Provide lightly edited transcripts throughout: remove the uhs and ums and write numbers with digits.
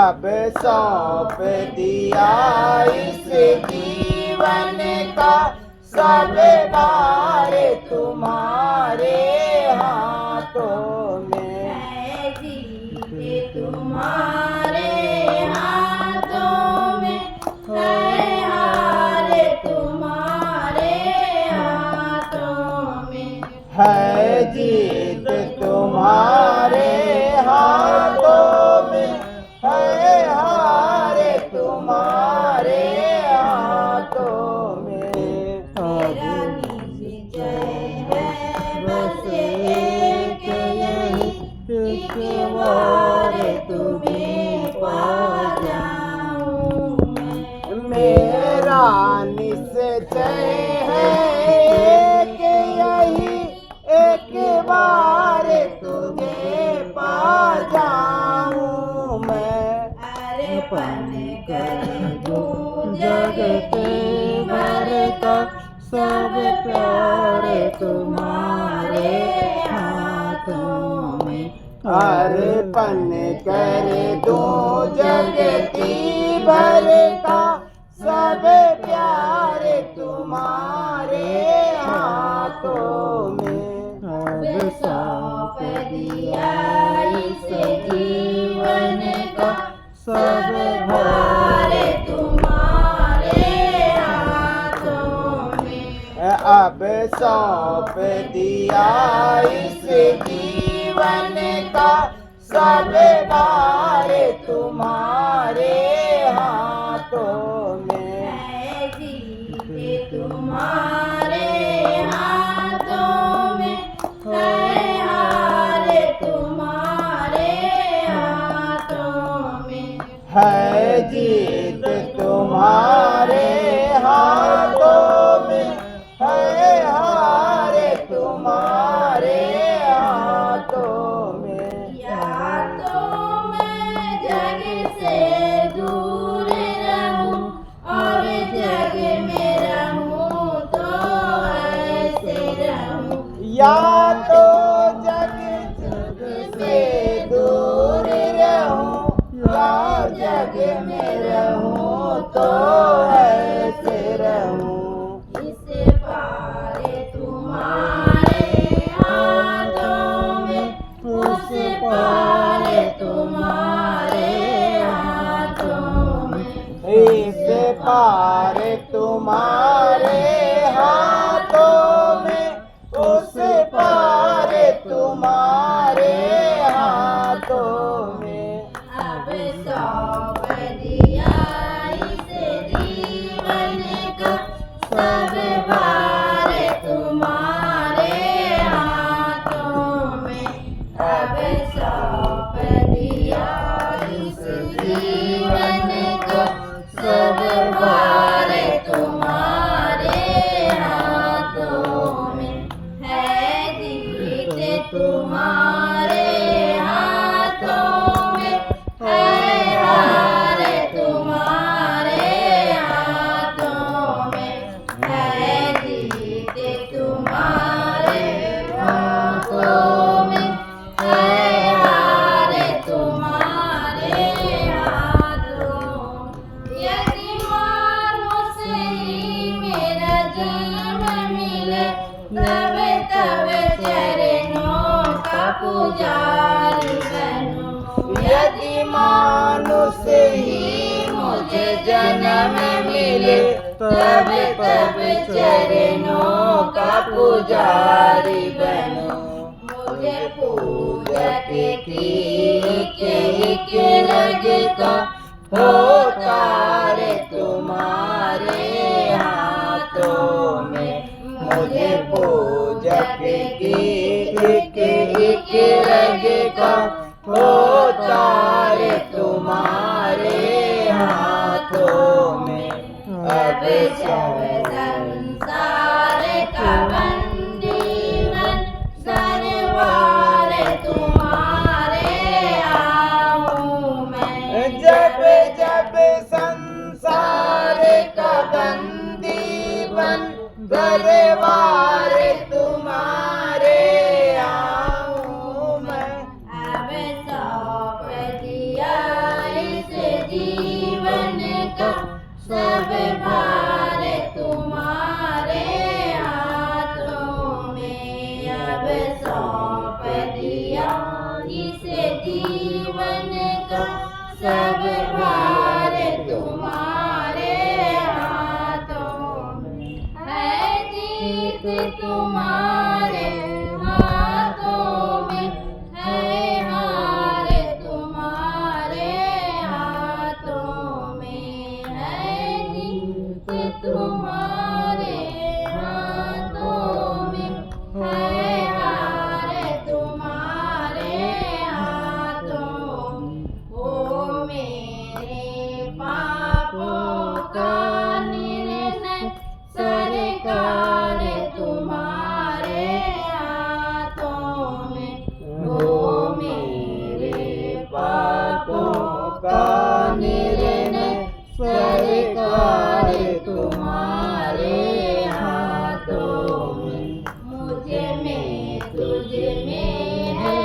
अब सौंप दिया इस जीवन का सब भार तुम्हारे हाथों में है जी तुम्हारे हाथों में, है हार तुम्हारे हाथों में, है जीत तुम्हारे हाथों में, है हार तुम्हारे हाथों में। मेरा निश्चय है बस एक यही, एक बार तुम्हें पा जाऊं मैं। मेरा निश्चय है एक यही, एक बार तुझे पा जाऊं मैं। अर्पण कर दूं जगत भर का सब प्यार तुम्हारे हाथों में। अर्पण कर दूं जगती भर का सब प्यार तुम्हारे हाथों में। अब सौंप दिया इस जीवन का सब भार तुम्हारे हाथों में। अब सौंप दिया इस जीवन का सब भार तुम्हारे हाथों में। है जीते तुम्हारे हाथों में, है हार तुम्हारे हाथों में। है जीत तुम्हारे हाथों में, है हार तुम्हारे हाथों में। या तो मैं जग से दूर रहूं और जग में रहूं तो ऐसे रहूं। या तो जग से दूर रहूं, या जग में रहूं तो ऐसे रहूं। इस पार तुम्हारे हाथों में, उस पार तुम्हारे हाथों में। इस पार तुम्हारे हाथों में, उस पार तुम्हारे हाथों में। अब सौंप दिया इस जीवन का सब भार तुम्हारे हाथों में। अब सौंप दिया इस जीवन का सब भार तुम्हारे हाथों में। है जीत तुम्हारे हाथों में, है हार तुम्हारे हाथों में। है जीत तुम्हारे हाथों में, है हार तुम्हारे हाथों। यदि मानुष ही मेरा जन्म मिले, तब तब चरणों का पुजारी बनूं। यदि मानुष ही मुझे जन्म मिले, तब तब चरणों का पुजारी बनूं। मुझे पूजक की एक रग का होता रे तुम्हारे हाथों में। मुझे पूजक की एक रग का होता रे तुम्हारे हाथों में। अब जब संसार का बंदी मन सरवार तुम्हारे आऊं मैं। जब जब संसार का बंदी बन दरबार तुम्हारे आऊं मैं। अब सौंप दिया इस सब भार तुम्हारे हाथों में अब सौंप दिया इस जीवन का सब भार तुम्हारे हाथों में है जीत तुम्हारे हाथों में है हार तुम्हारे हाथों में है जीत तुम्हारे हाथों में है हार तुम्हारे हाथों में ओ मेरे पापों का निर्णय सरकार तुम्हारे हाथों में ओ मेरे पापों का निर्णय सरकार तुम्हारे हाथों में मुझे में तुझ में है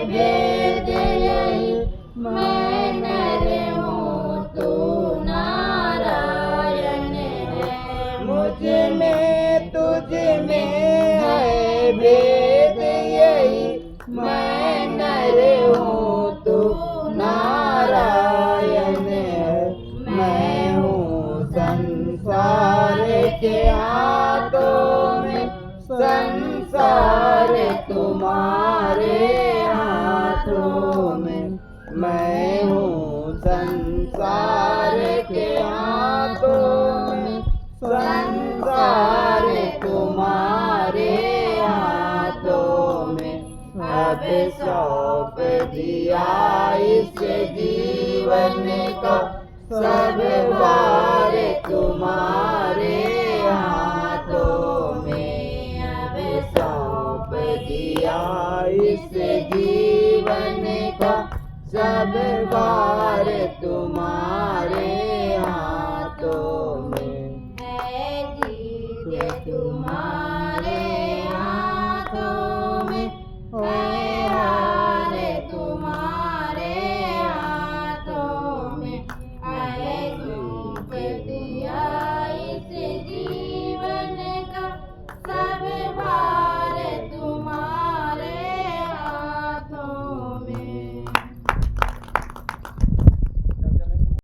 भेद यही मैं नर हूँ तू नारायण है मुझ में तुझ में है भेद यही मैं नर हूँ तू नारायण है मैं हूँ संसार के हाथों में संसार तुम्हारे हाथों में मैं हूँ संसार के हाथों में संसार तुम्हारे हाथों में अब सौंप दिया इस जीवन का सब भार तुम्हारे हाथों में अब सौंप दिया इस जीवन का सब भार